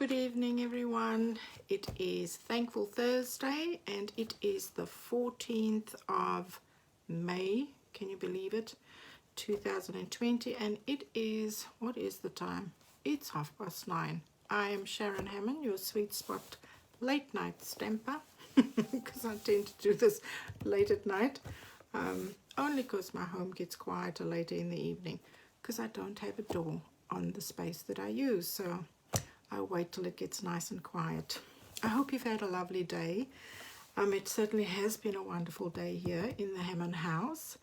Good evening, everyone. It is Thankful Thursday and it is the 14th of May. Can you believe it? 2020, and it is, what is the time? It's 9:30. I am Sharon Hammond, your sweet spot late night stamper, because I tend to do this late at night, only because my home gets quieter later in the evening because I don't have a door on the space that I use, so I wait till it gets nice and quiet. I hope you've had a lovely day. It certainly has been a wonderful day here in the Hammond house.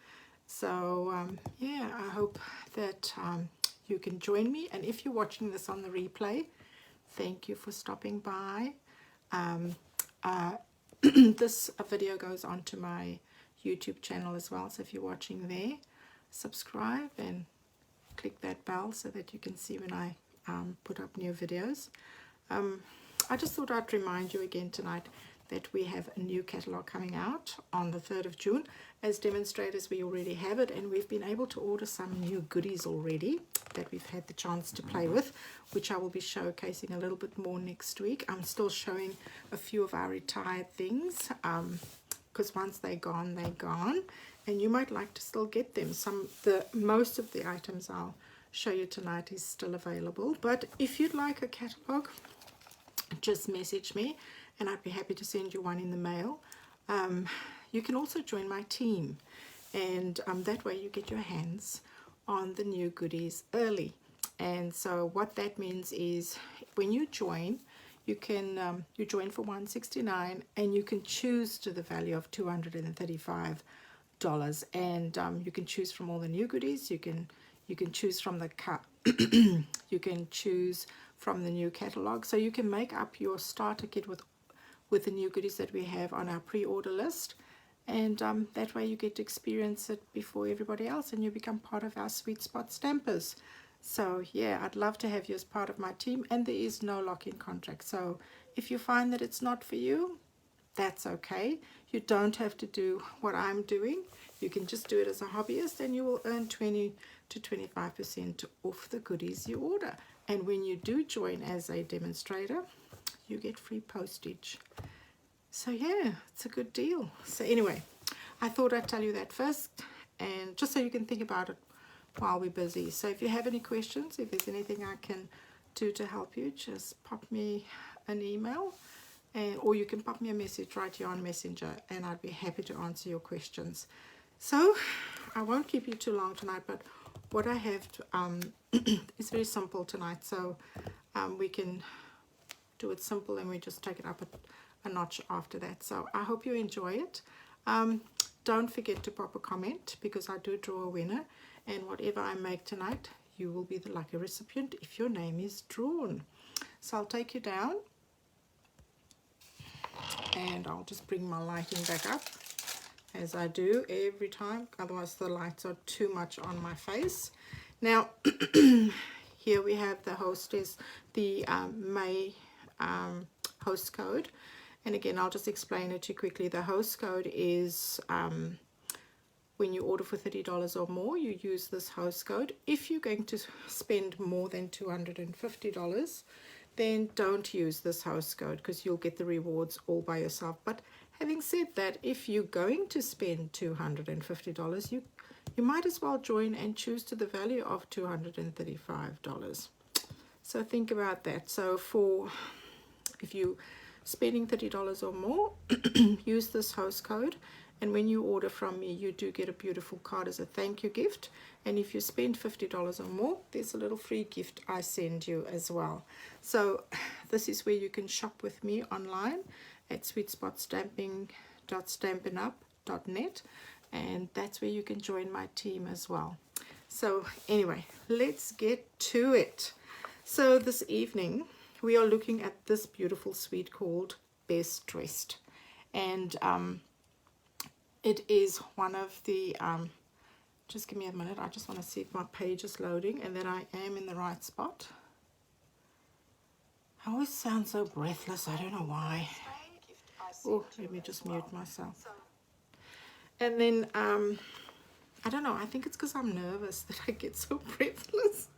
So yeah, I hope that you can join me. And if you're watching this on the replay, thank you for stopping by. This video goes onto my YouTube channel as well. So if you're watching there, subscribe and click that bell so that you can see when I put up new videos. I just thought I'd remind you again tonight that we have a new catalogue coming out on the 3rd of June. As demonstrators, we already have it, and we've been able to order some new goodies already that we've had the chance to play with, which I will be showcasing a little bit more next week. I'm still showing a few of our retired things, because once they're gone, they're gone, and you might like to still get them. Most of the items I'll show you tonight is still available, but if you'd like a catalogue, just message me and I'd be happy to send you one in the mail. You can also join my team, and that way you get your hands on the new goodies early. And so what that means is when you join, you can you join for $169 and you can choose to the value of $235, and you can choose from all the new goodies. You can choose from the you can choose from the new catalog, so you can make up your starter kit with the new goodies that we have on our pre-order list, and that way you get to experience it before everybody else and you become part of our sweet spot stampers. So yeah, I'd love to have you as part of my team, and there is no lock-in contract. So if you find that it's not for you, that's okay. You don't have to do what I'm doing. You can just do it as a hobbyist, and you will earn 20 to 25% off the goodies you order. And when you do join as a demonstrator, you get free postage. So yeah, it's a good deal. So anyway, I thought I'd tell you that first, and just so you can think about it while we're busy. So if you have any questions, if there's anything I can do to help you, just pop me an email, or you can pop me a message right here on Messenger, and I'd be happy to answer your questions. So I won't keep you too long tonight, but what I have is very simple tonight. So we can do it simple and we just take it up a notch after that. So I hope you enjoy it. Don't forget to pop a comment, because I do draw a winner, and whatever I make tonight, you will be the lucky recipient if your name is drawn. So I'll take you down, and I'll just bring my lighting back up as I do every time, otherwise the lights are too much on my face. Now here we have the hostess, the May host code, and again I'll just explain it to you quickly. The host code is when you order for $30 or more, you use this host code. If you're going to spend more than $250, then don't use this host code, because you'll get the rewards all by yourself. But having said that, if you're going to spend $250, you might as well join and choose to the value of $235. So think about that. So if you spending $30 or more, use this host code, and when you order from me, you do get a beautiful card as a thank you gift. And if you spend $50 or more, there's a little free gift I send you as well. So this is where you can shop with me online at sweetspotstamping.stampinup.net, and that's where you can join my team as well. So anyway, let's get to it. So this evening we are looking at this beautiful suite called Best Dressed, and it is one of the just give me a minute, I just want to see if my page is loading and that I am in the right spot. I always sound so breathless, I don't know why. Oh, let me just mute myself. And then I don't know, I think it's because I'm nervous that I get so breathless.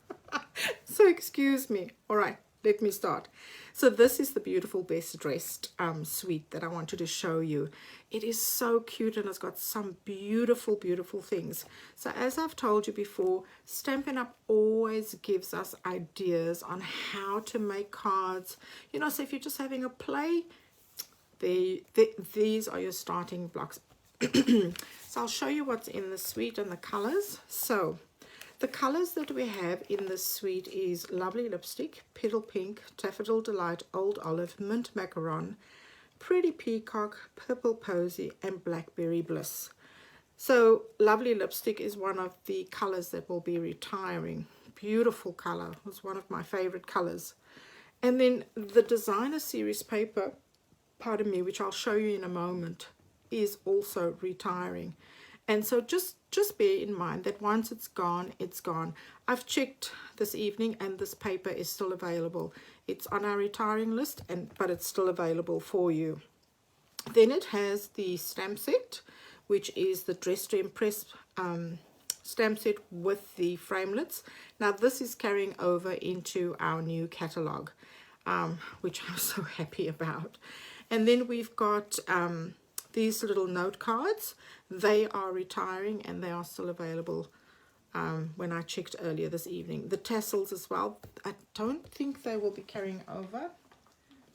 So excuse me. All right, let me start. So this is the beautiful Best Dressed suite that I wanted to show you. It is so cute and it's got some beautiful, beautiful things. So as I've told you before, Stampin' Up! Always gives us ideas on how to make cards. You know, so if you're just having a play, these are your starting blocks. So I'll show you what's in the suite and the colors. So the colors that we have in this suite is Lovely Lipstick, Petal Pink, Daffodil Delight, Old Olive, Mint Macaron, Pretty Peacock, Purple Posy, and Blackberry Bliss. So Lovely Lipstick is one of the colors that will be retiring. Beautiful color. It's one of my favorite colors. And then the Designer Series paper, pardon me, which I'll show you in a moment, is also retiring. And so just bear in mind that once it's gone, it's gone. I've checked this evening and this paper is still available. It's on our retiring list, but it's still available for you. Then it has the stamp set, which is the Dress to Impress stamp set with the framelits. Now this is carrying over into our new catalogue, which I'm so happy about. And then we've got these little note cards. They are retiring and they are still available when I checked earlier this evening. The tassels as well, I don't think they will be carrying over.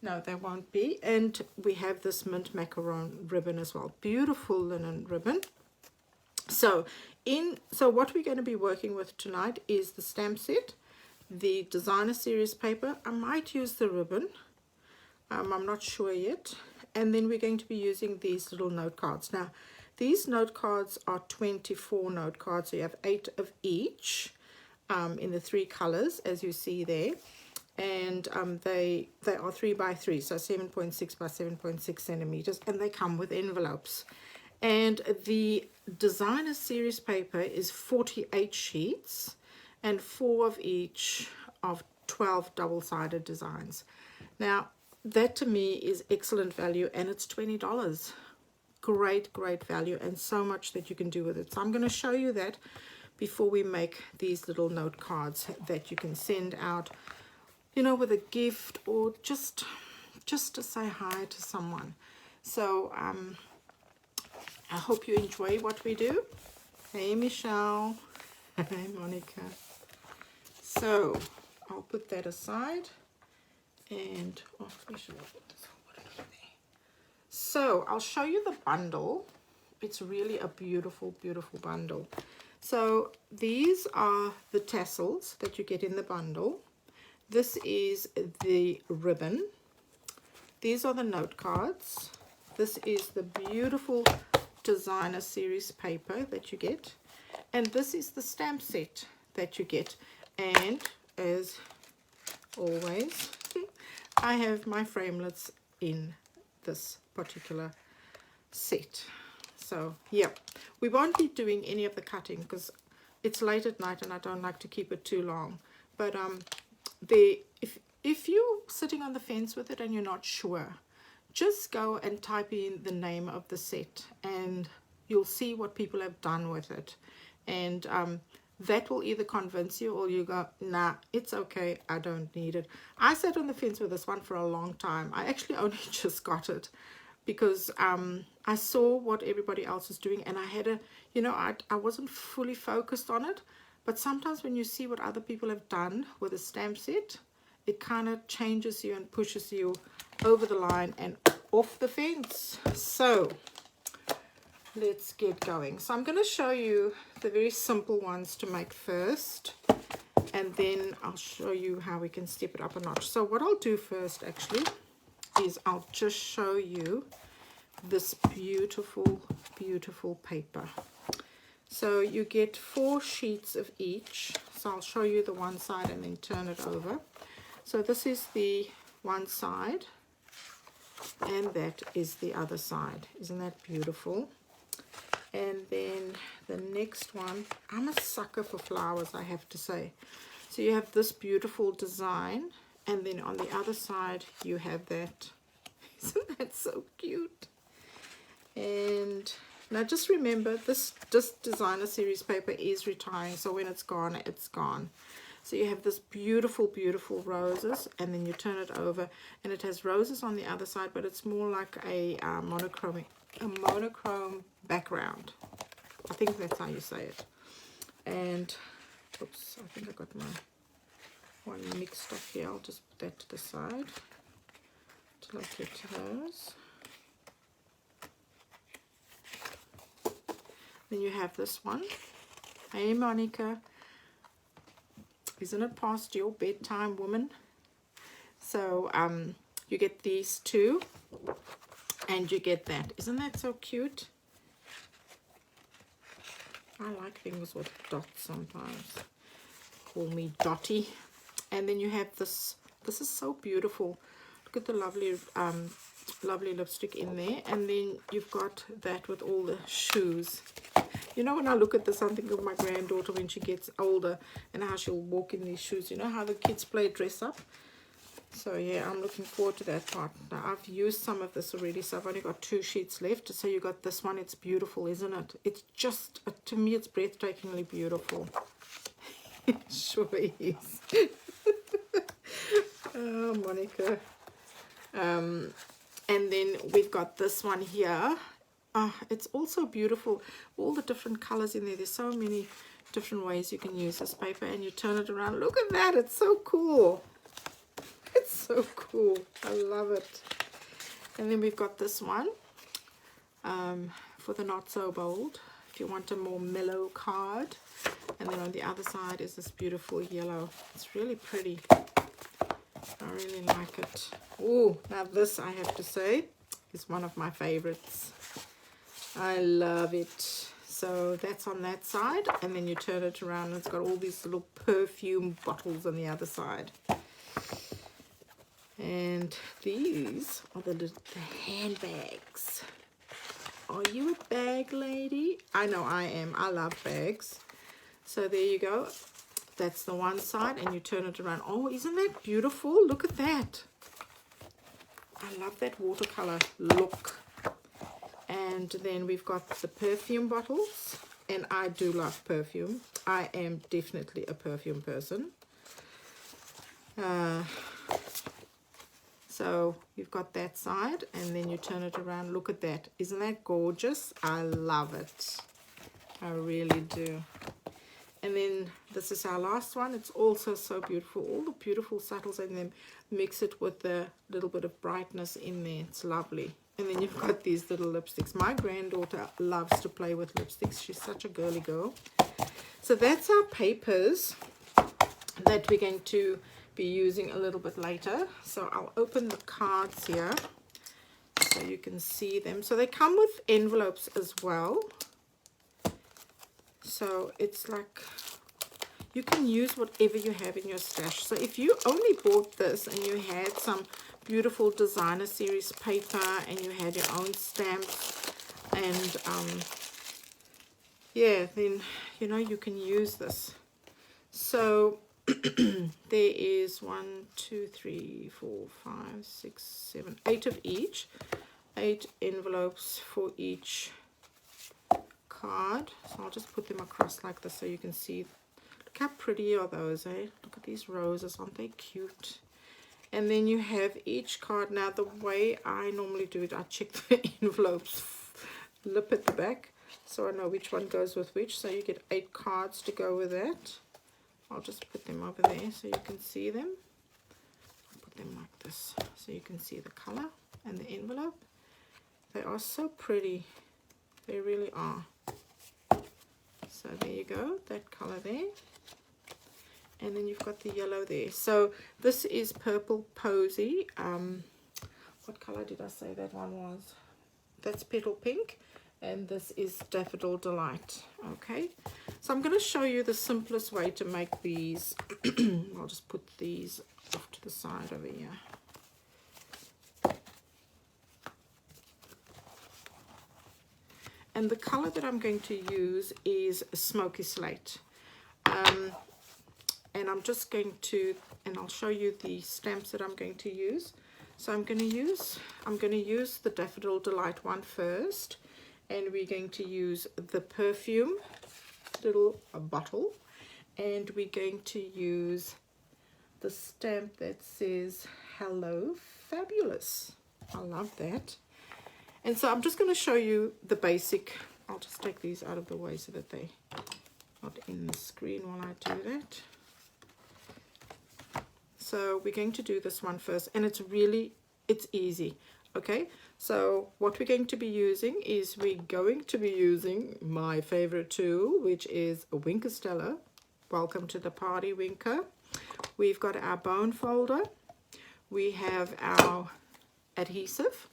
No, they won't be. And we have this Mint Macaron ribbon as well. Beautiful linen ribbon. So what we're going to be working with tonight is the stamp set, the Designer Series paper. I might use the ribbon. I'm not sure yet. And then we're going to be using these little note cards. Now, these note cards are 24 note cards. So you have 8 of each in the 3 colors, as you see there. And they are 3 by 3, so 7.6 by 7.6 centimeters. And they come with envelopes. And the Designer Series paper is 48 sheets and 4 of each of 12 double-sided designs. Now, that to me is excellent value, and it's $20. Great value, and so much that you can do with it. So I'm going to show you that before we make these little note cards that you can send out, you know, with a gift or just to say hi to someone. So I hope you enjoy what we do. Hey Michelle. Hey Monica. So I'll put that aside. And we should put this over there. So I'll show you the bundle. It's really a beautiful, beautiful bundle. So these are the tassels that you get in the bundle. This is the ribbon. These are the note cards. This is the beautiful Designer Series paper that you get. And this is the stamp set that you get. And as always, I have my framelits in this particular set. So yeah, we won't be doing any of the cutting because it's late at night and I don't like to keep it too long. But if you're sitting on the fence with it and you're not sure, just go and type in the name of the set and you'll see what people have done with it. And that will either convince you or you go, nah, it's okay, I don't need it. I sat on the fence with this one for a long time. I actually only just got it because I saw what everybody else was doing, and I had I wasn't fully focused on it. But sometimes when you see what other people have done with a stamp set, it kind of changes you and pushes you over the line and off the fence. So let's get going. So I'm going to show you the very simple ones to make first, and then I'll show you how we can step it up a notch. So what I'll do first actually is I'll just show you this beautiful, beautiful paper. So you get 4 sheets of each. So I'll show you the one side and then turn it over. So this is the one side and that is the other side. Isn't that beautiful? And then the next one, I'm a sucker for flowers, I have to say. So you have this beautiful design, and then on the other side you have that. Isn't that so cute? And now just remember, this Designer Series paper is retiring, so when it's gone, it's gone. So you have this beautiful, beautiful roses, and then you turn it over, and it has roses on the other side, but it's more like a monochrome background. I think that's how you say it. And oops, I think I got my one mixed up here. I'll just put that to the side till I get to those. Then you have this one. Hey Monica, isn't it past your bedtime, woman? So you get these two, and you get that. Isn't that so cute? I like things with dots sometimes. Call me Dotty. And then you have this. This is so beautiful. Look at the lovely lovely lipstick in there. And then you've got that with all the shoes. You know, when I look at this, I think of my granddaughter when she gets older and how she'll walk in these shoes. You know how the kids play dress up? So yeah, I'm looking forward to that part. Now, I've used some of this already, so I've only got 2 sheets left. So you got this one. It's beautiful, isn't it? It's just, to me, it's breathtakingly beautiful. It sure is. Oh, Monica. And then we've got this one here. It's also beautiful. All the different colors in there. There's so many different ways you can use this paper, and you turn it around. Look at that. It's so cool. It's so cool. I love it. And then we've got this one for the not so bold, if you want a more mellow card. And then on the other side is this beautiful yellow. It's really pretty. I really like it. Oh, now this, I have to say, is one of my favorites. I love it. So that's on that side, and then you turn it around and it's got all these little perfume bottles on the other side. And these are the handbags. Are you a bag lady? I know I am. I love bags. So there you go. That's the one side, and you turn it around. Oh, isn't that beautiful? Look at that. I love that watercolor look. And then we've got the perfume bottles, and I do love perfume. I am definitely a perfume person. So you've got that side, and then you turn it around. Look at that. Isn't that gorgeous? I love it. I really do. And then this is our last one. It's also so beautiful. All the beautiful subtles in them. Mix it with a little bit of brightness in there. It's lovely. And then you've got these little lipsticks. My granddaughter loves to play with lipsticks. She's such a girly girl. So that's our papers that we're going to be using a little bit later. So I'll open the cards here so you can see them. So they come with envelopes as well. So it's like you can use whatever you have in your stash. So if you only bought this and you had some beautiful designer series paper and you had your own stamps, and yeah, then you know you can use this. So there is 1, 2, 3, 4, 5, 6, 7, 8 of each. 8 envelopes for each card. So I'll just put them across like this so you can see. Look how pretty are those, eh? Look at these roses, aren't they cute? And then you have each card. Now the way I normally do it, I check the envelopes lip at the back so I know which one goes with which. So you get 8 cards to go with that. I'll just put them over there so you can see them. I'll put them like this so you can see the color and the envelope. They are so pretty. They really are. So there you go, that color there. And then you've got the yellow there. So this is Purple Posy. What color did I say that one was? That's Petal Pink. And this is Daffodil Delight. Okay, so I'm going to show you the simplest way to make these. I'll just put these off to the side over here. And the color that I'm going to use is Smoky Slate. And I'm just going to, and I'll show you the stamps that I'm going to use. So I'm going to use the Daffodil Delight one first. And we're going to use the perfume little bottle, and we're going to use the stamp that says Hello Fabulous. I love that. And so I'm just going to show you the basic. I'll just take these out of the way so that they're not in the screen while I do that. So we're going to do this one first, and it's easy. Okay, so what we're going to be using is we're going to be using my favorite tool, which is a Winker Stella. Welcome to the party, Winker. We've got our bone folder. We have our adhesive,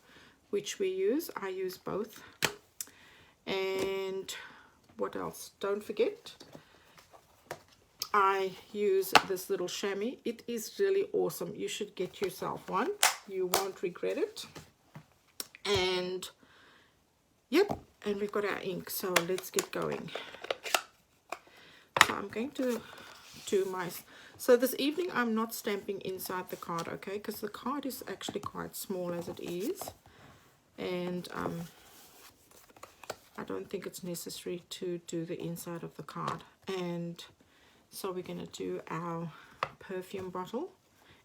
which we use. I use both. And what else? Don't forget, I use this little chamois. It is really awesome. You should get yourself one. You won't regret it. And yep, and we've got our ink, so let's get going. So I'm going to do so this evening I'm not stamping inside the card, okay, because the card is actually quite small as it is, and I don't think it's necessary to do the inside of the card. And so we're going to do our perfume bottle,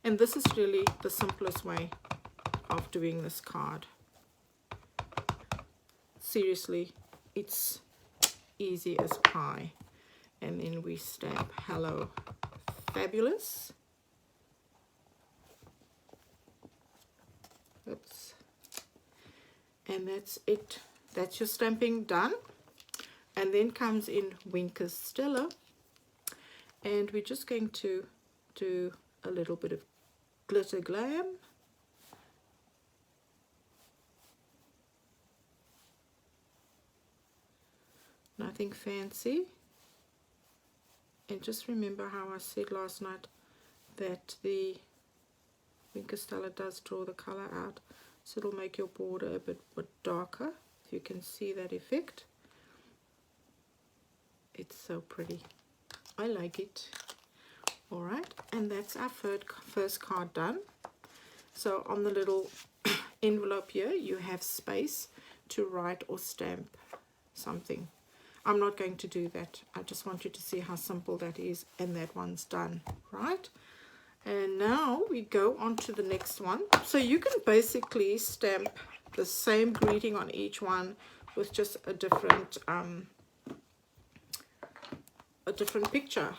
and this is really the simplest way of doing this card. Seriously, it's easy as pie. And then we stamp Hello Fabulous. Oops. And that's it. That's your stamping done. And then comes in Winker Stella. And we're just going to do a little bit of glitter glam. Nothing fancy. And just remember how I said last night that the Winker Stella does draw the color out, so it'll make your border a bit darker. If you can see that effect, it's so pretty. I like it. All right, and that's our first card done. So on the little envelope here, you have space to write or stamp something. I'm not going to do that. I just want you to see how simple that is, and that one's done, right? And now we go on to the next one. So you can basically stamp the same greeting on each one with just a different picture,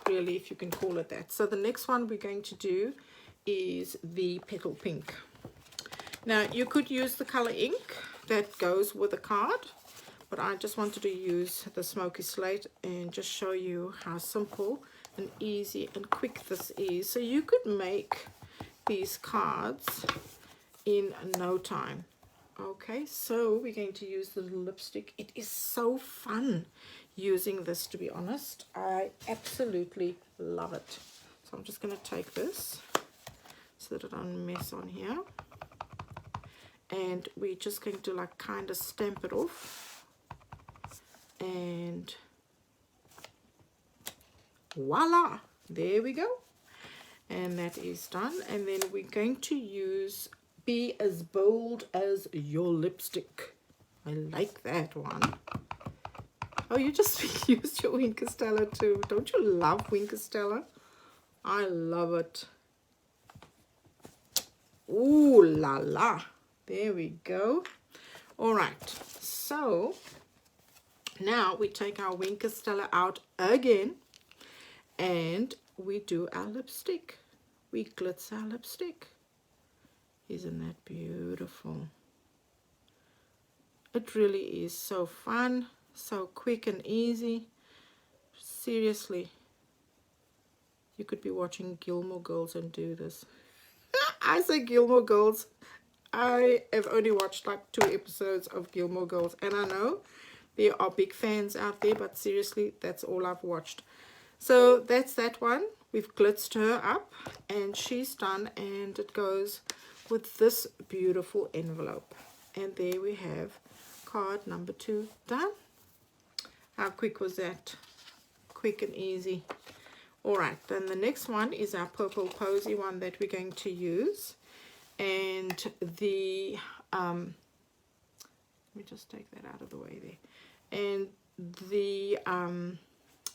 really, if you can call it that. So the next one we're going to do is the petal pink. Now you could use the color ink that goes with the card, but I just wanted to use the smoky slate and just show you how simple and easy and quick this is. So you could make these cards in no time. Okay, so we're going to use the little lipstick. It is so fun using this, to be honest. I absolutely love it. So I'm just going to take this so that I don't mess on here. And we're just going to like kind of stamp it off. And voila, there we go, and that is done. And then we're going to use Be As Bold As Your Lipstick. I like that one. Oh, you just used your Winker Stella too. Don't you love Winker Stella? I love it. Ooh la la, there we go. All right, so now we take our Winker Stella out again, and we do our lipstick. We glitz our lipstick. Isn't that beautiful? It really is so fun, so quick and easy. Seriously, you could be watching Gilmore Girls and do this. I say Gilmore Girls. I have only watched like 2 episodes of Gilmore Girls, and I know there are big fans out there, but seriously, that's all I've watched. So that's that one. We've glitzed her up, and she's done, and it goes with this beautiful envelope. And there we have card number 2 done. How quick was that? Quick and easy. All right, then the next one is our purple posy one that we're going to use. And the let me just take that out of the way there. And the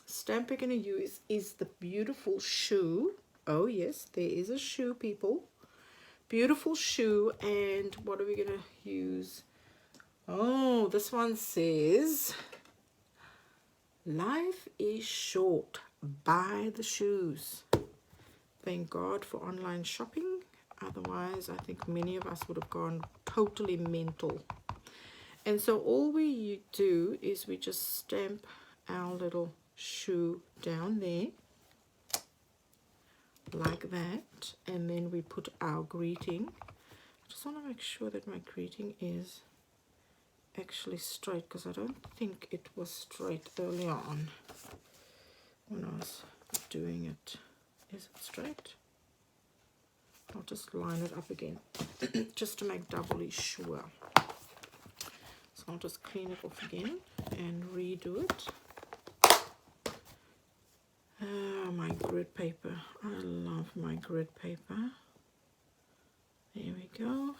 stamp we're going to use is the beautiful shoe. Oh yes, there is a shoe, people. Beautiful shoe. And what are we going to use? Oh, this one says, life is short, buy the shoes. Thank God for online shopping. Otherwise, I think many of us would have gone totally mental. And so all we do is we just stamp our little shoe down there like that, and then we put our greeting. I just want to make sure that my greeting is actually straight, because I don't think it was straight earlier on when I was doing it. Is it straight? I'll just line it up again just to make doubly sure. So I'll just clean it off again and redo it. My grid paper. I love my grid paper. There we go.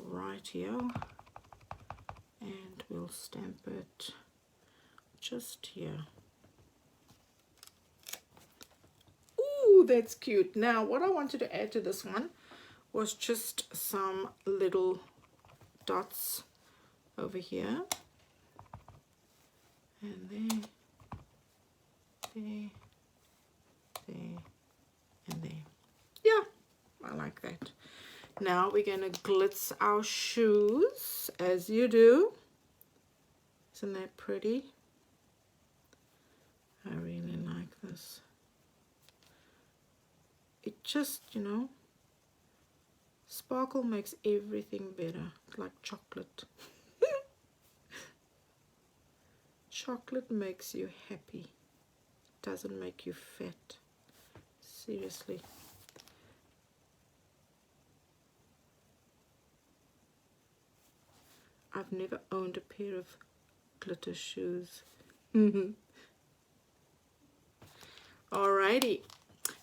Right here. And we'll stamp it just here. Ooh, that's cute. Now, what I wanted to add to this one was just some little dots over here. And there. There, and there. Yeah, I like that. Now we're going to glitz our shoes, as you do. Isn't that pretty? I really like this. It just, you know, sparkle makes everything better, like chocolate. Chocolate makes you happy. Doesn't make you fat. Seriously. I've never owned a pair of glitter shoes. Alrighty.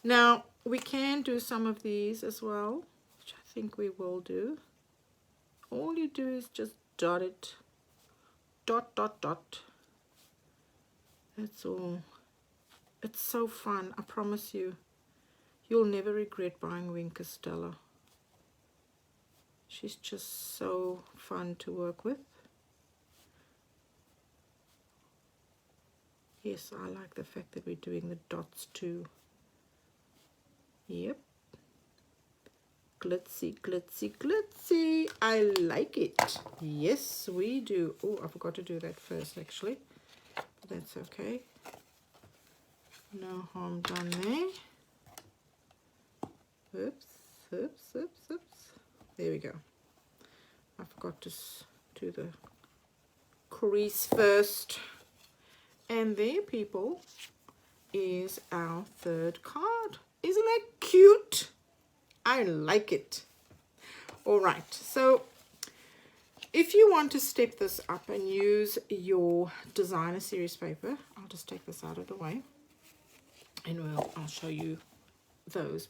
Now we can do some of these as well, which I think we will do. All you do is just dot it. Dot, dot, dot. That's all. It's so fun, I promise you. You'll never regret buying Wink Stella. She's just so fun to work with. Yes, I like the fact that we're doing the dots too. Yep. Glitzy, glitzy, glitzy. I like it. Yes, we do. Oh, I forgot to do that first actually. But that's okay. No harm done there. Oops, oops, oops, oops. There we go. I forgot to do the crease first. And there, people, is our third card. Isn't that cute? I like it. All right, so if you want to step this up and use your designer series paper, I'll just take this out of the way. And I'll show you those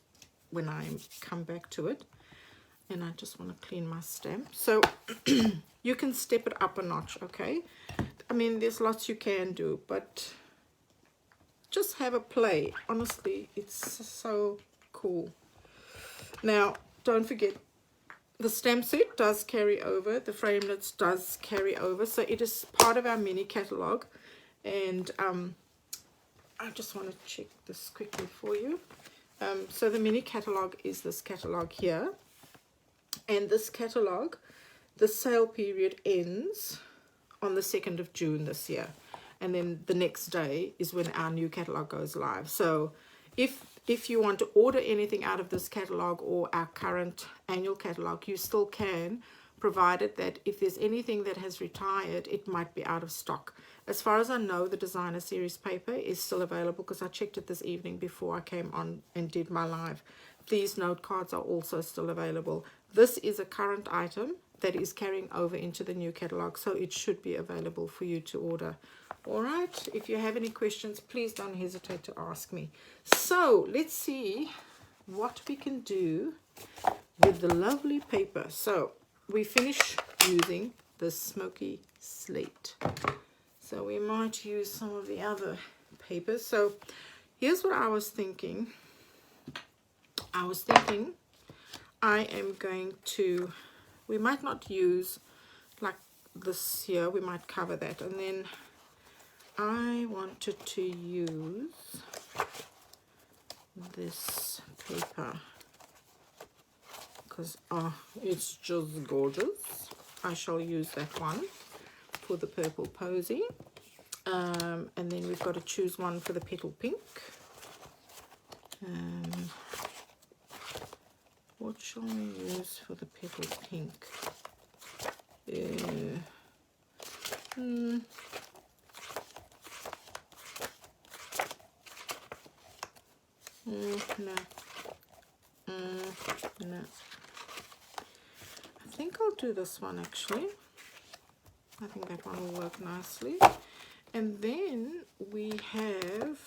when I come back to it. And I just want to clean my stamp. So you can step it up a notch, okay? I mean, there's lots you can do, but just have a play. Honestly, it's so cool. Now, don't forget, the stamp set does carry over. The framelits does carry over. So it is part of our mini catalog. And I just want to check this quickly for you. So the mini catalog is this catalog here. And this catalog, the sale period ends on the 2nd of June this year. And then the next day is when our new catalog goes live. So if you want to order anything out of this catalog or our current annual catalog, you still can, provided that if there's anything that has retired, it might be out of stock. As far as I know, the designer series paper is still available because I checked it this evening before I came on and did my live. These note cards are also still available. This is a current item that is carrying over into the new catalog, so it should be available for you to order. All right, if you have any questions, please don't hesitate to ask me. So let's see what we can do with the lovely paper. So we finish using the smoky slate. So we might use some of the other papers. So here's what I was thinking. I am going to, we might not use like this here, we might cover that, and then I wanted to use this paper because it's just gorgeous. I shall use that one for the purple posy, and then we've got to choose one for the petal pink. What shall we use for the petal pink? No. No. I think I'll do this one actually. I think that one will work nicely. And then we have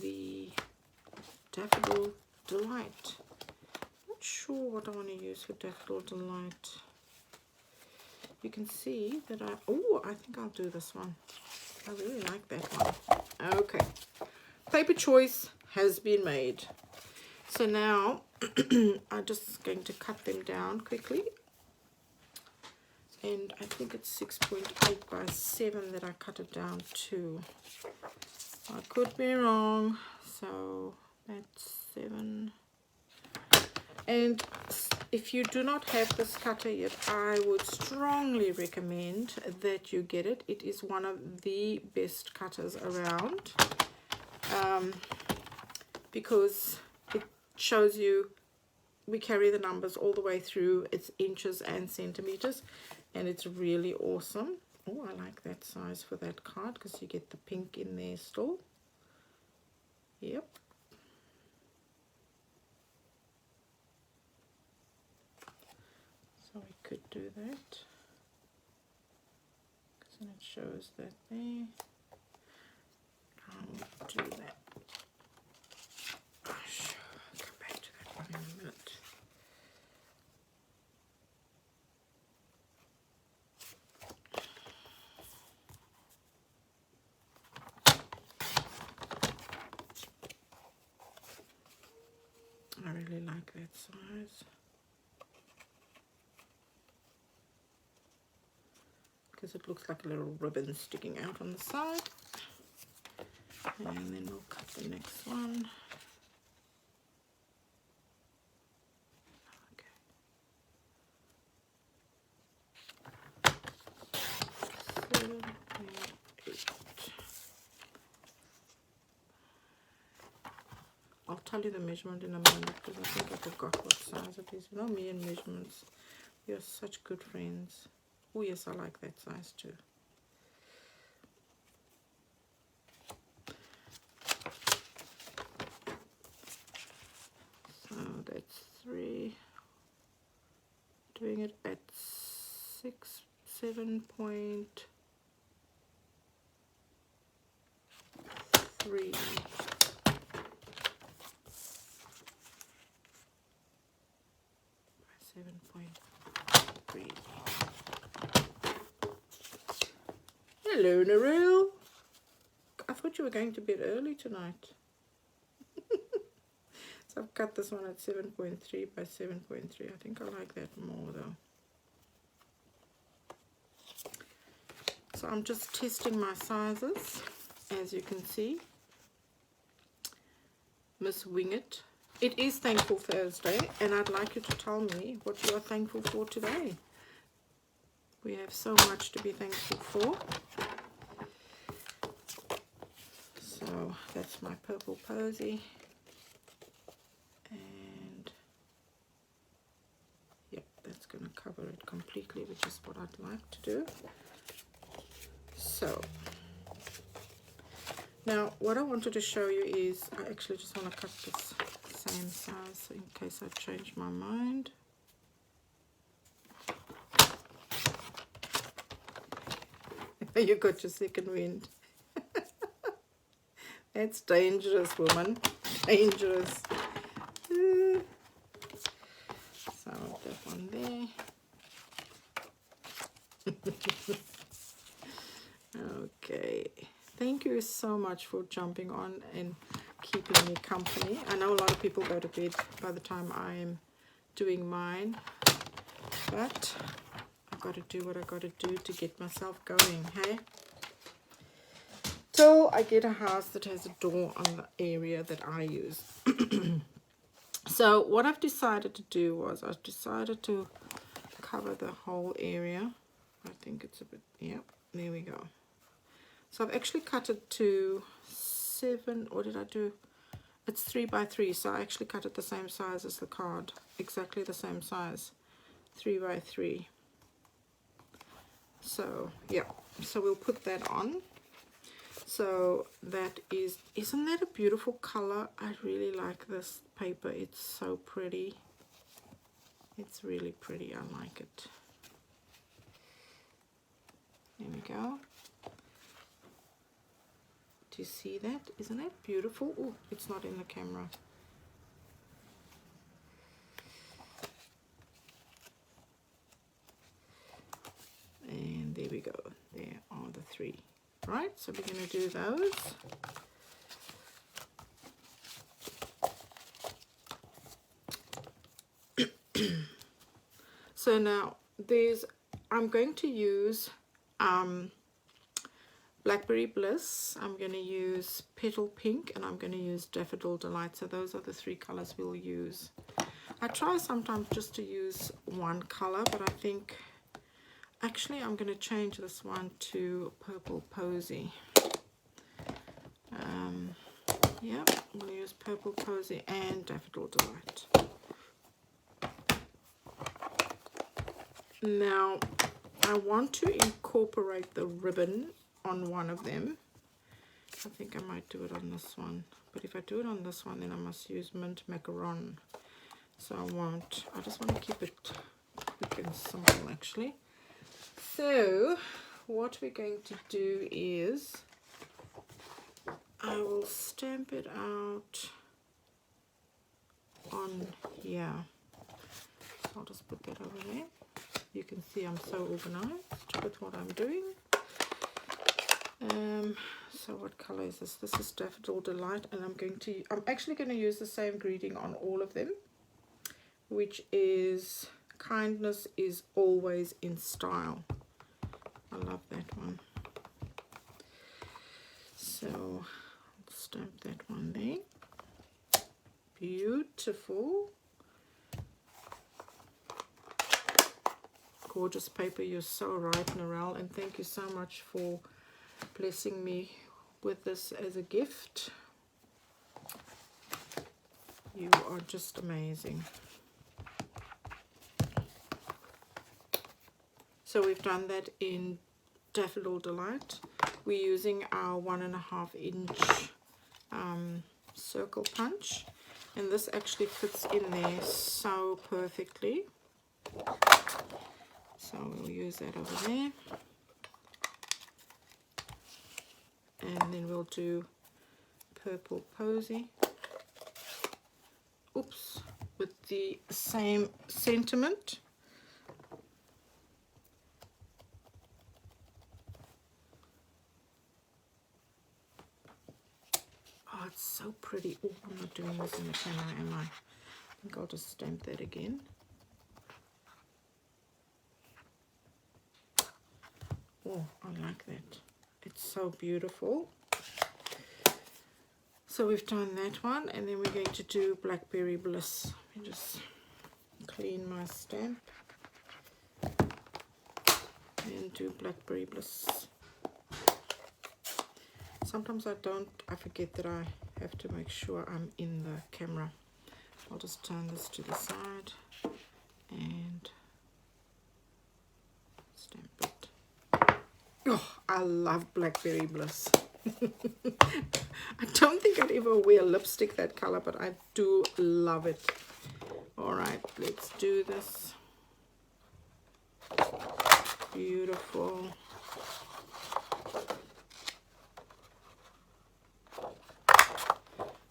the Daffodil Delight. Not sure what I want to use for Daffodil Delight. You can see that I think I'll do this one. I really like that one. Okay, paper choice has been made. So now I'm just going to cut them down quickly. And I think it's 6.8 by 7 that I cut it down to. I could be wrong. So that's 7. And if you do not have this cutter yet, I would strongly recommend that you get it. It is one of the best cutters around, because it shows you, we carry the numbers all the way through. It's inches and centimeters, and it's really awesome. Oh, I like that size for that card because you get the pink in there still. Yep. So we could do that, because then it shows that there. I'll do that. I'll come back to that one in a minute. I really like that size, because it looks like a little ribbon sticking out on the side. And then we'll cut the next one. Okay. 7 and 8. I'll tell you the measurement in a moment, because I think I forgot what size it is. You know me and measurements. We are such good friends. Oh yes, I like that size too. So that's 3. Doing it at 7.3. 7.3. Hello, Narelle. I thought you were going to bed early tonight. So I've cut this one at 7.3 by 7.3. I think I like that more though. So I'm just testing my sizes, as you can see. Miss Wing It. It is Thankful Thursday, and I'd like you to tell me what you are thankful for today. We have so much to be thankful for. So that's my purple posy. And yep, that's going to cover it completely, which is what I'd like to do. So now what I wanted to show you is, I actually just want to cut this same size in case I change my mind. You got your second wind. That's dangerous, woman. Dangerous. So that one there. Thank you so much for jumping on and keeping me company. I know a lot of people go to bed by the time I am doing mine, but I've got to do what I've got to do to get myself going, hey? Till I get a house that has a door on the area that I use. So what I've decided to do was I've decided to cover the whole area. I think it's a bit, yeah, there we go. So I've actually cut it to 7, or did I do? It's 3 by 3, so I actually cut it the same size as the card, exactly the same size, 3 by 3. So yeah, so we'll put that on. So that is, isn't that a beautiful color? I really like this paper. It's so pretty. It's really pretty. I like it. There we go. Do you see that? Isn't that beautiful? Oh, it's not in the camera. And there we go. There are the 3. Right, so we're going to do those. So now I'm going to use Blackberry Bliss, I'm going to use Petal Pink, and I'm going to use Daffodil Delight. So those are the 3 colors we'll use. I try sometimes just to use one color, but I think actually I'm going to change this one to Purple Posy. Yeah, I'm going to use Purple Posy and Daffodil Delight. Now, I want to incorporate the ribbon on one of them. I think I might do it on this one. But if I do it on this one, then I must use Mint Macaron. So I just want to keep it quick and simple, actually. So, what we're going to do is, I will stamp it out on here. So I'll just put that over there. You can see I'm so organized with what I'm doing. So what color is this? This is Daffodil Delight, and I'm actually going to use the same greeting on all of them, which is kindness is always in style. I love that one. So stamp that one there. Beautiful. Gorgeous paper. You're so right, Narelle, and thank you so much for blessing me with this as a gift. You are just amazing. So we've done that in Daffodil Delight. We're using our 1.5 inch circle punch, and this actually fits in there so perfectly. So we'll use that over there. And then we'll do Purple Posy. Oops, with the same sentiment. Oh, it's so pretty. Oh, I'm not doing this in the camera, am I? I think I'll just stamp that again. Oh, I like that. It's so beautiful. So we've done that one, and then we're going to do Blackberry Bliss. Let me just clean my stamp and do Blackberry Bliss. Sometimes I forget that I have to make sure I'm in the camera. I'll just turn this to the side and stamp it. Oh, I love Blackberry Bliss. I don't think I'd ever wear lipstick that color, but I do love it. All right, let's do this. Beautiful.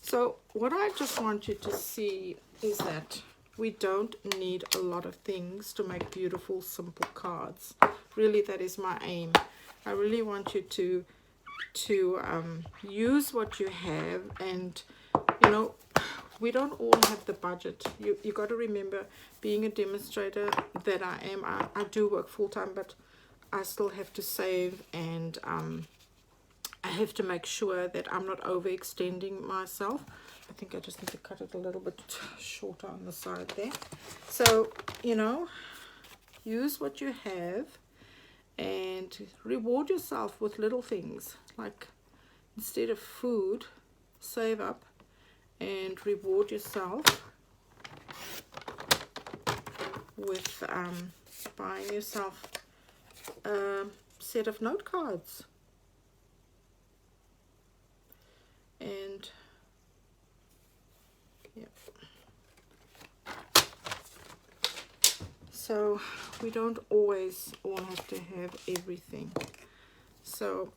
So what I just want you to see is that we don't need a lot of things to make beautiful, simple cards. Really, that is my aim. I really want you to to use what you have. And you know, we don't all have the budget. You got to remember, being a demonstrator that I am, I do work full-time, but I still have to save, and I have to make sure that I'm not overextending myself. I think I just need to cut it a little bit shorter on the side there. So, you know, use what you have and reward yourself with little things. Like, instead of food, save up and reward yourself with buying yourself a set of note cards. And yeah, so we don't always all have to have everything. So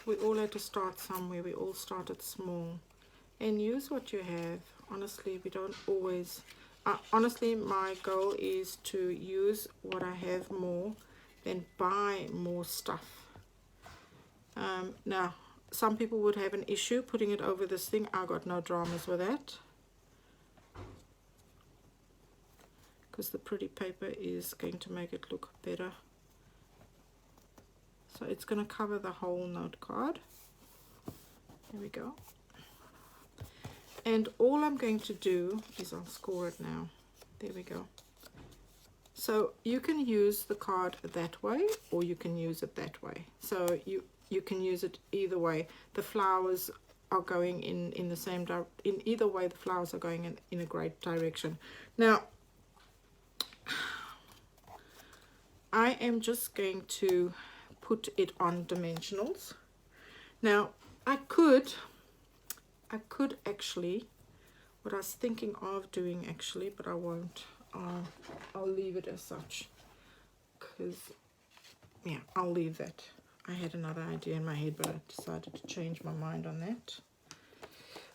we all had to start somewhere. We all started small, and use what you have. Honestly, we don't always honestly, my goal is to use what I have more than buy more stuff. Now, some people would have an issue putting it over this thing. I got no dramas with that, because the pretty paper is going to make it look better. So it's going to cover the whole note card. There we go. And all I'm going to do is I'll score it now. There we go. So you can use the card that way, or you can use it that way. So you can use it either way. The flowers are going in the same in either way. The flowers are going in a great direction. Now, I am just going to put it on dimensionals. Now, I could actually, what I was thinking of doing actually, but I won't. I'll leave it as such, because yeah, I'll leave that. I had another idea in my head, but I decided to change my mind on that.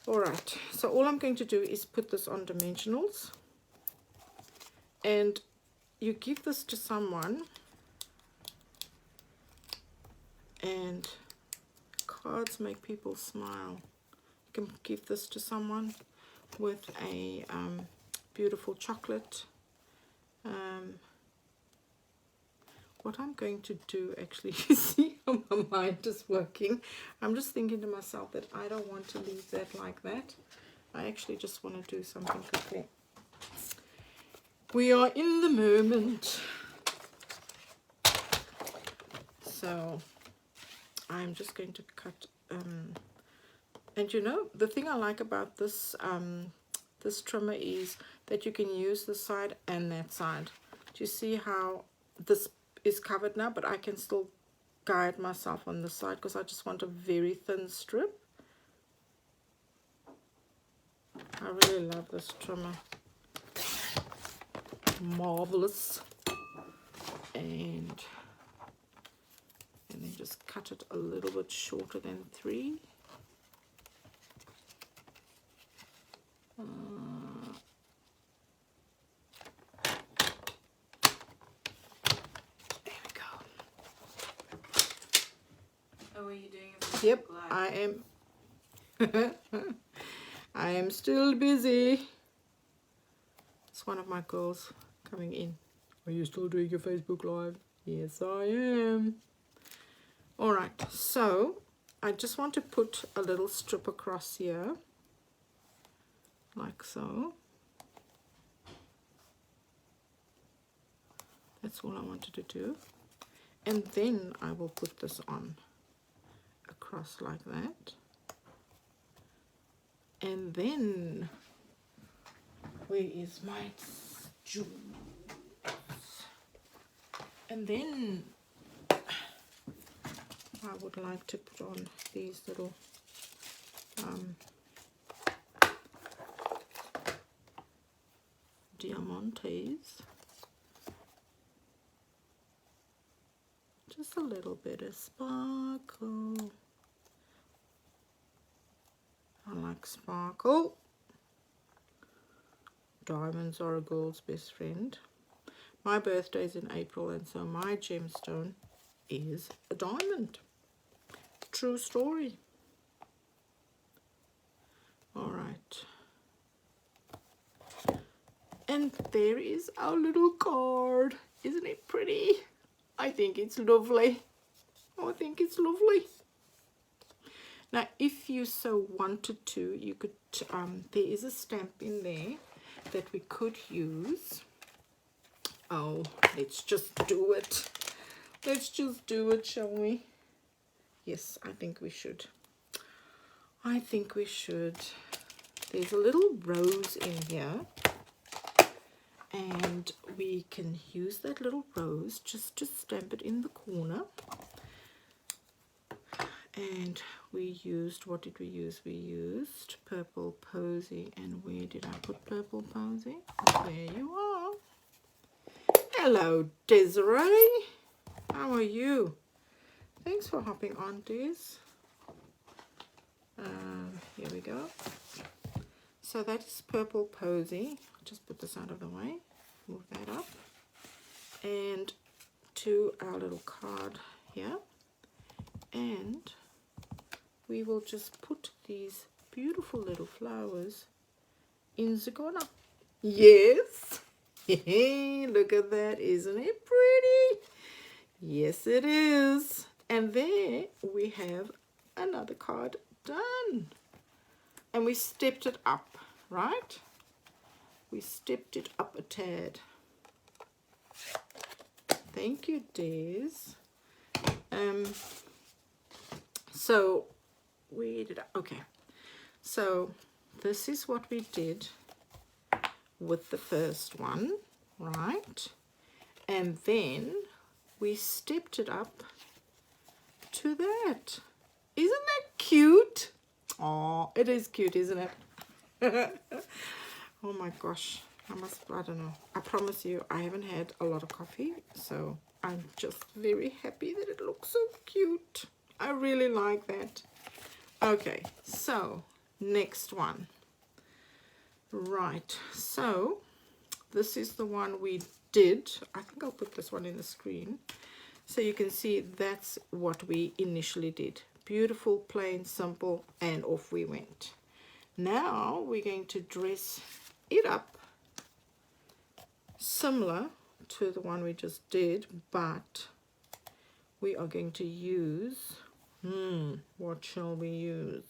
Alright, so all I'm going to do is put this on dimensionals, and you give this to someone, and cards make people smile. You can give this to someone with a beautiful chocolate. What I'm going to do, actually, you see how my mind is working. I'm just thinking to myself that I don't want to leave that like that. I actually just want to do something quickly. We are in the moment. So I'm just going to cut, and you know, the thing I like about this this trimmer is that you can use this side and that side. Do you see how this is covered now, but I can still guide myself on this side because I just want a very thin strip. I really love this trimmer. Marvelous. And then just cut it a little bit shorter than 3. There we go. Oh, are you doing it? Yep, I am. I am still busy. It's one of my girls coming in. Are you still doing your Facebook Live? Yes, I am. Alright, so I just want to put a little strip across here, like so. That's all I wanted to do. And then I will put this on across like that. And then, where is my jewels? And then I would like to put on these little diamantes. Just a little bit of sparkle. I like sparkle. Diamonds are a girl's best friend. My birthday is in April, and so my gemstone is a diamond. True story. All right. And there is our little card. Isn't it pretty? I think it's lovely. I think it's lovely. Now, if you so wanted to, you could, there is a stamp in there that we could use. Oh, let's just do it. Let's just do it, shall we? Yes, I think we should. I think we should. There's a little rose in here. And we can use that little rose just to stamp it in the corner. And we used, what did we use? We used Purple Posy. And where did I put Purple Posy? There you are. Hello, Desiree. How are you? Thanks for hopping on, Des. Here we go. So that is Purple Posy. I'll just put this out of the way. Move that up. And to our little card here. And we will just put these beautiful little flowers in the corner. Yes. Look at that. Isn't it pretty? Yes, it is. And there we have another card done. And we stepped it up, right? We stepped it up a tad. Thank you, Des. So where did I, okay. So this is what we did with the first one, right? And then we stepped it up to that. Isn't that cute? Oh, it is cute, isn't it? Oh my gosh, I don't know. I promise you, I haven't had a lot of coffee, so I'm just very happy that it looks so cute. I really like that. Okay, so next one. Right, so this is the one we did. I think I'll put this one in the screen. So you can see that's what we initially did. Beautiful, plain, simple, and off we went. Now we're going to dress it up similar to the one we just did, but we are going to use, what shall we use?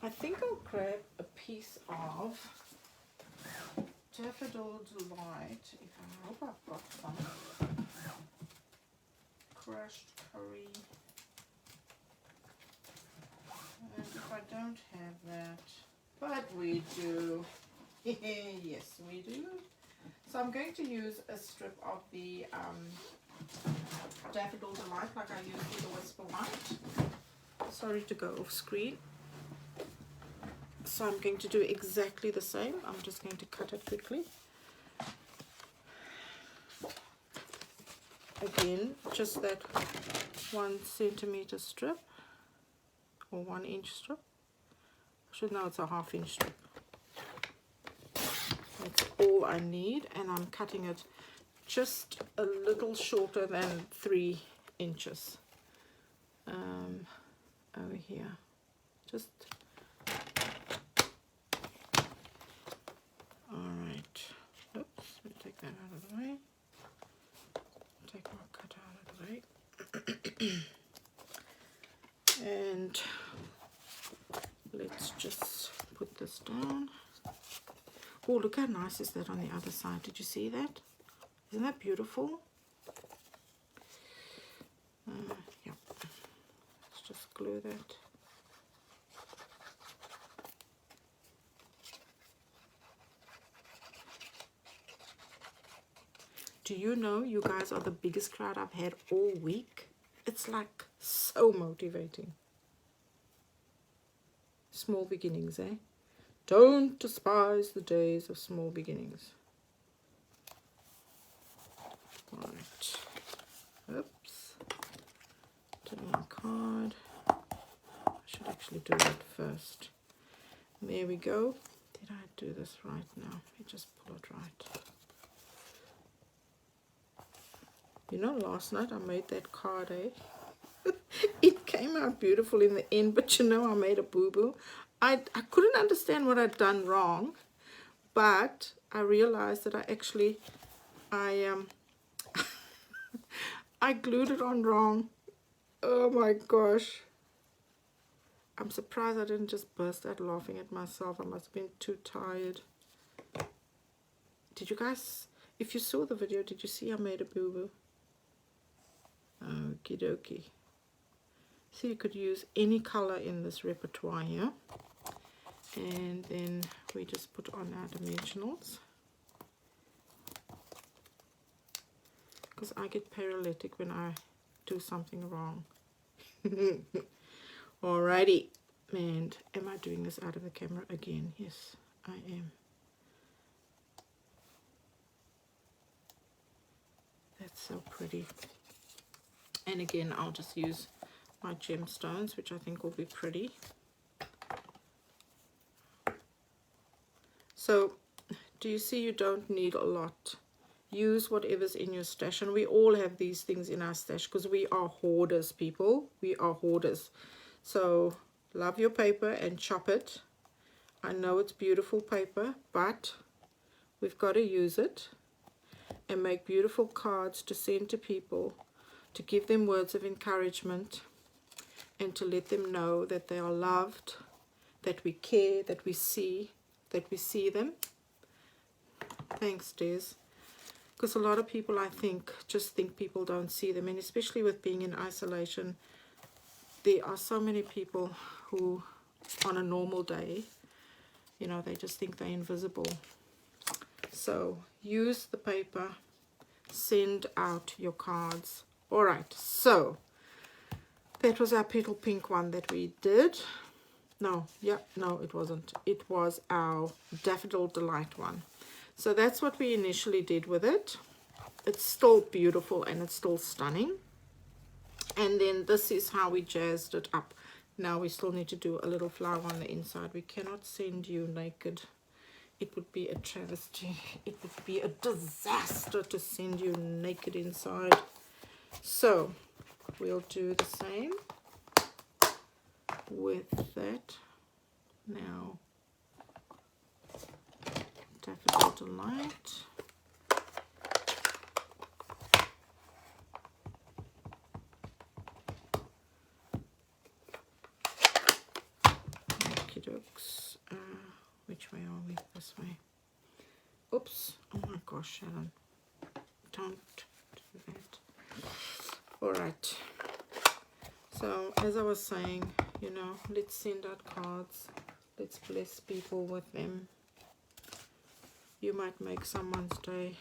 I think I'll grab a piece of Daffodil Delight. I hope I've got some crushed curry. And if I don't have that, but we do. Yes, we do. So I'm going to use a strip of the Daffodil Delight like I used with the Whisper White. Sorry to go off screen. So I'm going to do exactly the same. I'm just going to cut it quickly. Again, just that 1 centimeter strip or 1 inch strip. I should know it's a 1/2 inch strip. That's all I need, and I'm cutting it just a little shorter than 3 inches over here. Just all right. Oops, let me take that out of the way. Take my cut out of the way. And let's just put this down. Oh, look how nice is that on the other side. Did you see that? Isn't that beautiful? Yeah. Let's just glue that. Do you know you guys are the biggest crowd I've had all week? It's like so motivating. Small beginnings, eh? Don't despise the days of small beginnings. Right. Oops. To my card. I should actually do that first. There we go. Did I do this right now? Let me just pull it right. You know, last night I made that card, eh? It came out beautiful in the end, but you know, I made a boo-boo. I couldn't understand what I'd done wrong, but I realized that I I glued it on wrong. Oh my gosh. I'm surprised I didn't just burst out laughing at myself. I must have been too tired. Did you guys, if you saw the video, did you see I made a boo-boo? Okie dokie. So you could use any color in this repertoire here. And then we just put on our dimensionals. Because I get paralytic when I do something wrong. Alrighty. And am I doing this out of the camera again? Yes, I am. That's so pretty. And again, I'll just use my gemstones, which I think will be pretty. So, do you see you don't need a lot? Use whatever's in your stash. And we all have these things in our stash because we are hoarders, people. We are hoarders. So, love your paper and chop it. I know it's beautiful paper, but we've got to use it and make beautiful cards to send to people, to give them words of encouragement, and to let them know that they are loved, that we care, that we see them. Thanks, Des. Because a lot of people, I think, just think people don't see them, and especially with being in isolation, there are so many people who, on a normal day, you know, they just think they're invisible. So use the paper, send out your cards. All right, so that was our petal pink one that we did. No, it wasn't. It was our Daffodil Delight one. So that's what we initially did with it. It's still beautiful and it's still stunning. And then this is how we jazzed it up. Now we still need to do a little flower on the inside. We cannot send you naked. It would be a travesty. It would be a disaster to send you naked inside. So we'll do the same with that. Now, Daffodil Delight. Okie dokes. Which way are we? This way. Oops. Oh my gosh, Sharon. Don't do that. Alright. So, as I was saying, you know, let's send out cards. Let's bless people with them. You might make someone's day.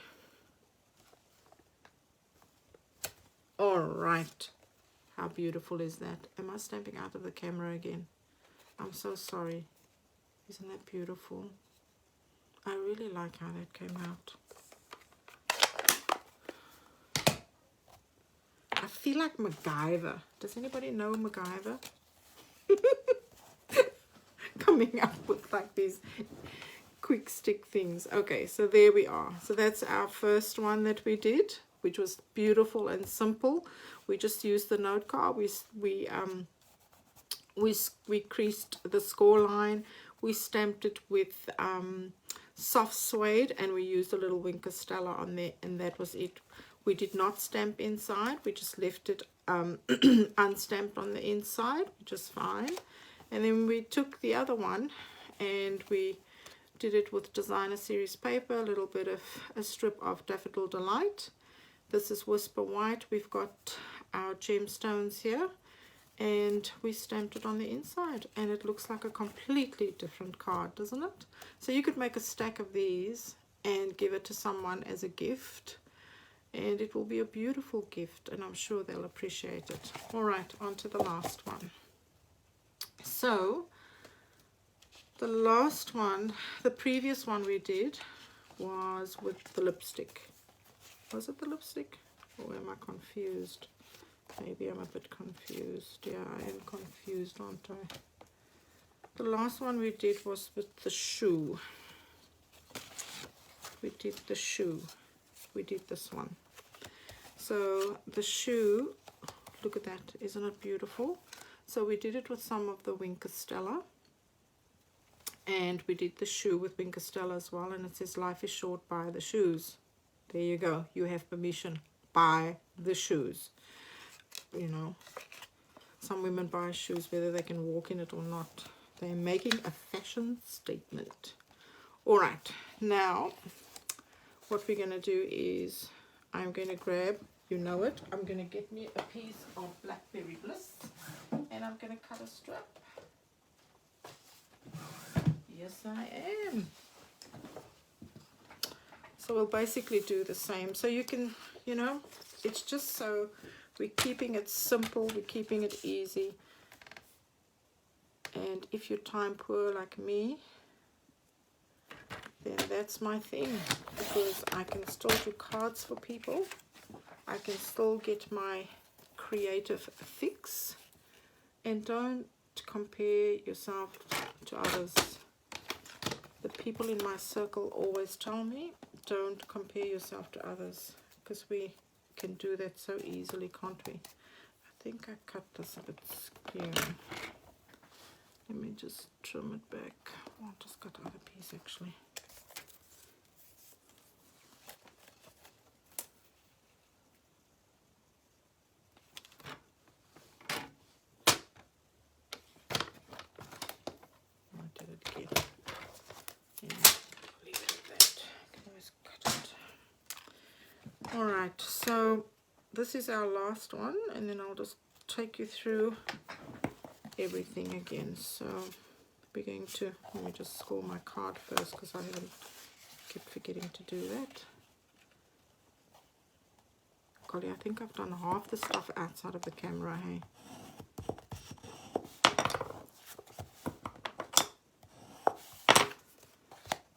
Alright. How beautiful is that? Am I stamping out of the camera again? I'm so sorry. Isn't that beautiful? I really like how that came out. I feel like MacGyver. Does anybody know MacGyver? Coming up with like these quick stick things. Okay, so there we are. So that's our first one that we did, which was beautiful and simple. We just used the note card. We creased the score line. We stamped it with soft suede, and we used a little Winker Stella on there, and that was it. We did not stamp inside. We just left it unstamped on the inside, which is fine. And then we took the other one and we did it with designer series paper, a little bit of a strip of Daffodil Delight. This is Whisper White. We've got our gemstones here, and we stamped it on the inside, and it looks like a completely different card, doesn't it? So you could make a stack of these and give it to someone as a gift, and it will be a beautiful gift, and I'm sure they'll appreciate it. All right, on to the last one. So the last one, the previous one we did was with the lipstick. Was it the lipstick, or am I confused? Maybe I'm a bit confused. Yeah, I am confused, aren't I? The last one we did was with the shoe. We did the shoe. We did this one. So the shoe, look at that, isn't it beautiful? So we did it with some of the Winkestella, and we did the shoe with Winkestella as well, and it says life is short, buy the shoes. There you go, you have permission, buy the shoes. You know, some women buy shoes whether they can walk in it or not. They're making a fashion statement. All right, now what we're going to do is I'm going to grab, you know it, I'm going to get me a piece of Blackberry Bliss, and I'm going to cut a strip. Yes, I am. So we'll basically do the same. So you can, you know, it's just so we're keeping it simple, we're keeping it easy. And if you're time poor like me, then that's my thing, because I can still do cards for people. I can still get my creative fix. And don't compare yourself to others. The people in my circle always tell me, don't compare yourself to others, because we can do that so easily, can't we? I think I cut this a bit skew. Let me just trim it back. I'll just cut out a piece actually. I did it again. Yeah, leave it at that. I can always cut it. Alright, so this is our last one, and then I'll just take you through everything again. So we're going to, let me just score my card first, because I haven't kept forgetting to do that. Golly, I think I've done half the stuff outside of the camera, hey.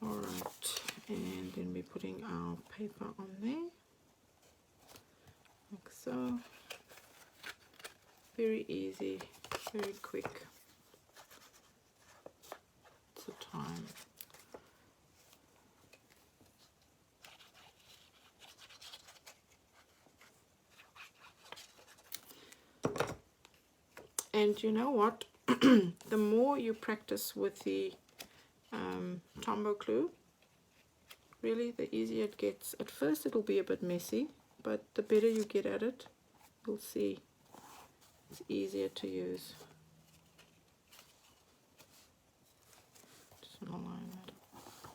Alright, and then we're putting our paper on there, like so. Very easy, very quick. It's a time. And you know what? The more you practice with the Tombow glue, really the easier it gets. At first it'll be a bit messy, but the better you get at it, you'll see it's easier to use. Just want to line that up.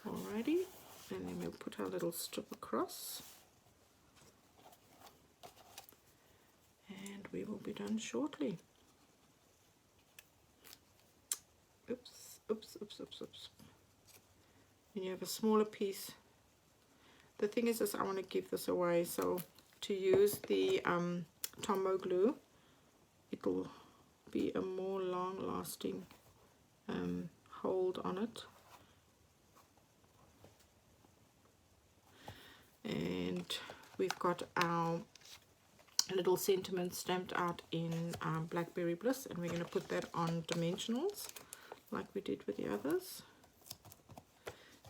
Alrighty, and then we'll put our little strip across. And we will be done shortly. Oops, oops, oops, oops, oops. When you have a smaller piece, the thing is I want to give this away, so to use the Tombow glue, it'll be a more long-lasting hold on it. And we've got our little sentiment stamped out in Blackberry Bliss, and we're going to put that on dimensionals like we did with the others.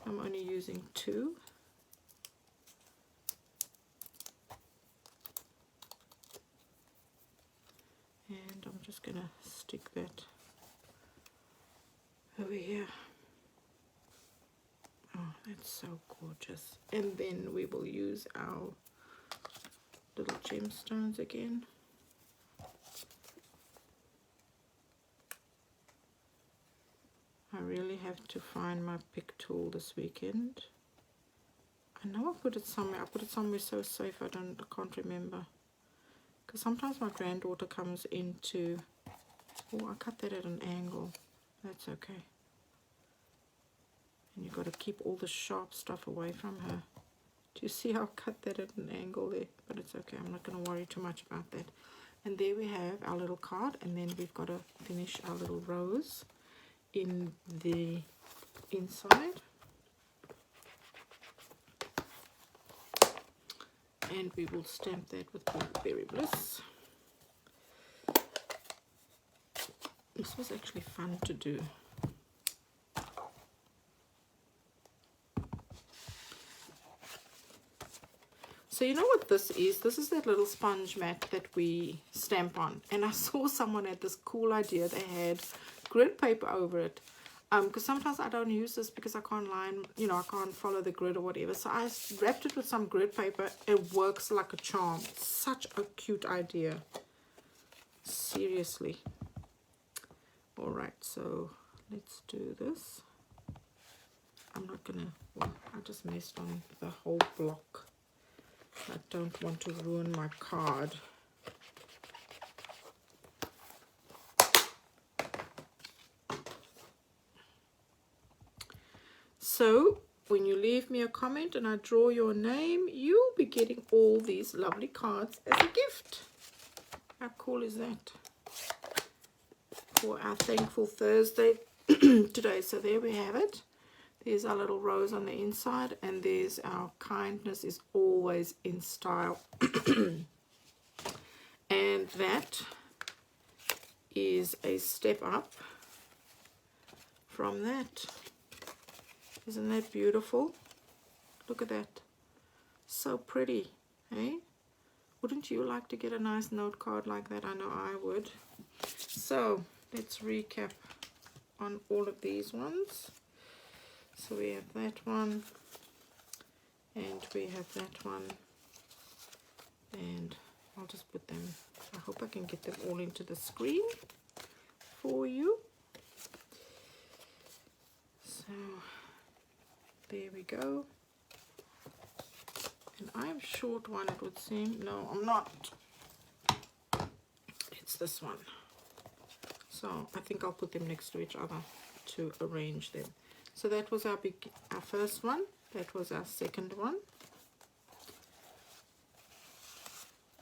I'm only using 2. And I'm just going to stick that over here. Oh, that's so gorgeous. And then we will use our little gemstones again. I really have to find my pick tool this weekend. I know I put it somewhere. I put it somewhere so safe I can't remember. Because sometimes my granddaughter comes into... Oh, I cut that at an angle. That's okay. And you've got to keep all the sharp stuff away from her. Do you see how I cut that at an angle there? But it's okay. I'm not going to worry too much about that. And there we have our little card. And then we've got to finish our little rose in the inside. And we will stamp that with Blackberry Bliss. This was actually fun to do. So So you know what this is? This is that little sponge mat that we stamp on. And I saw someone had this cool idea. They had grid paper over it. Because sometimes I don't use this because I can't line, you know, I can't follow the grid or whatever. So I wrapped it with some grid paper. It works like a charm. Such a cute idea. Seriously. Alright, so let's do this. I'm not gonna, well, I just messed on the whole block. I don't want to ruin my card. So when you leave me a comment and I draw your name, you'll be getting all these lovely cards as a gift. How cool is that? For our Thankful Thursday today. So there we have it. There's our little rose on the inside, and there's our kindness is always in style. And that is a step up from that. Isn't that beautiful? Look at that. So pretty, eh? Wouldn't you like to get a nice note card like that? I know I would. So let's recap on all of these ones. So we have that one, and we have that one, and I'll just put them, I hope I can get them all into the screen for you. So there we go. And I'm short one, it would seem. No, I'm not. It's this one. So I think I'll put them next to each other to arrange them. So that was our first one. That was our second one.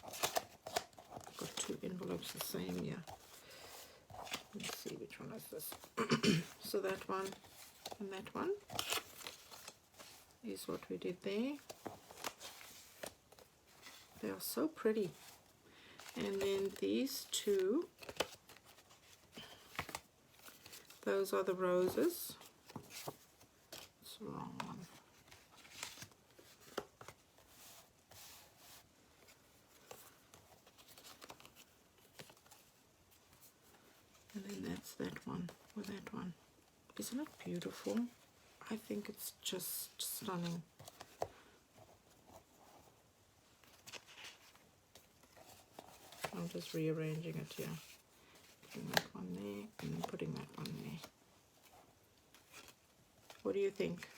I've got two envelopes the same here. Let's see which one is this. So that one and that one is what we did there. They are so pretty. And then these two, those are the roses. It's the wrong one. And then that's that one or that one. Isn't it beautiful? I think it's just stunning. I'm just rearranging it here. Putting that one there and then putting that one there. What do you think?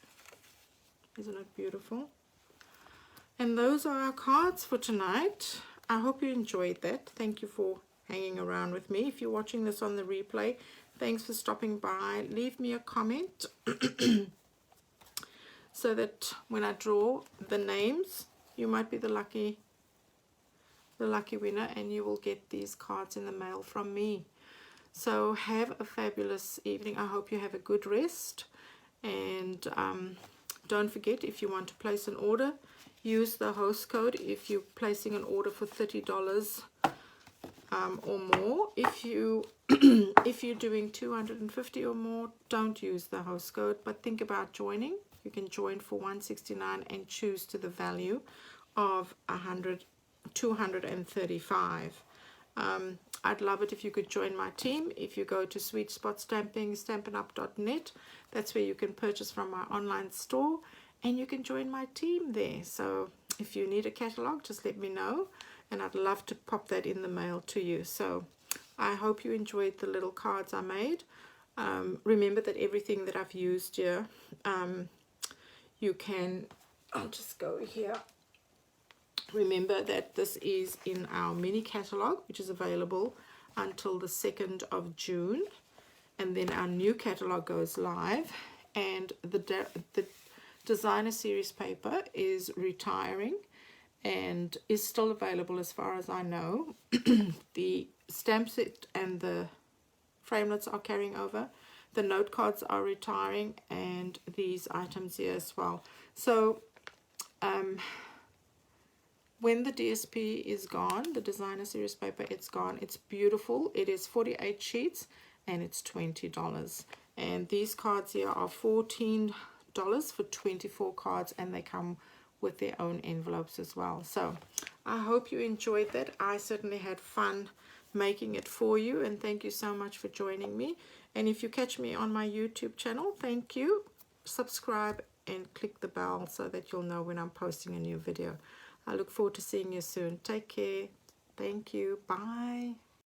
Isn't it beautiful? And those are our cards for tonight. I hope you enjoyed that. Thank you for hanging around with me. If you're watching this on the replay, thanks for stopping by. Leave me a comment so that when I draw the names, you might be the lucky winner, and you will get these cards in the mail from me. So have a fabulous evening. I hope you have a good rest, and don't forget, if you want to place an order, use the host code if you're placing an order for $30 or more. If you're doing 250 or more, don't use the host code, but think about joining. You can join for $169 and choose to the value of 235. I'd love it if you could join my team. If you go to Sweet Spot Stamping, stampinup.net, that's where you can purchase from my online store, and you can join my team there. So if you need a catalog, just let me know, and I'd love to pop that in the mail to you. So I hope you enjoyed the little cards I made. Remember that everything that I've used here, you can, I'll just go here. Remember that this is in our mini catalog, which is available until the 2nd of June, and then our new catalog goes live, and the designer series paper is retiring and is still available as far as I know. The stamp set and the framelits are carrying over. The note cards are retiring, and these items here as well. So when the DSP is gone, the designer series paper, it's gone. It's beautiful. It is 48 sheets and it's $20. And these cards here are $14 for 24 cards, and they come with their own envelopes as well. So I hope you enjoyed that. I certainly had fun making it for you, and thank you so much for joining me. And if you catch me on my YouTube channel, thank you. Subscribe and click the bell so that you'll know when I'm posting a new video. I look forward to seeing you soon. Take care. Thank you. Bye.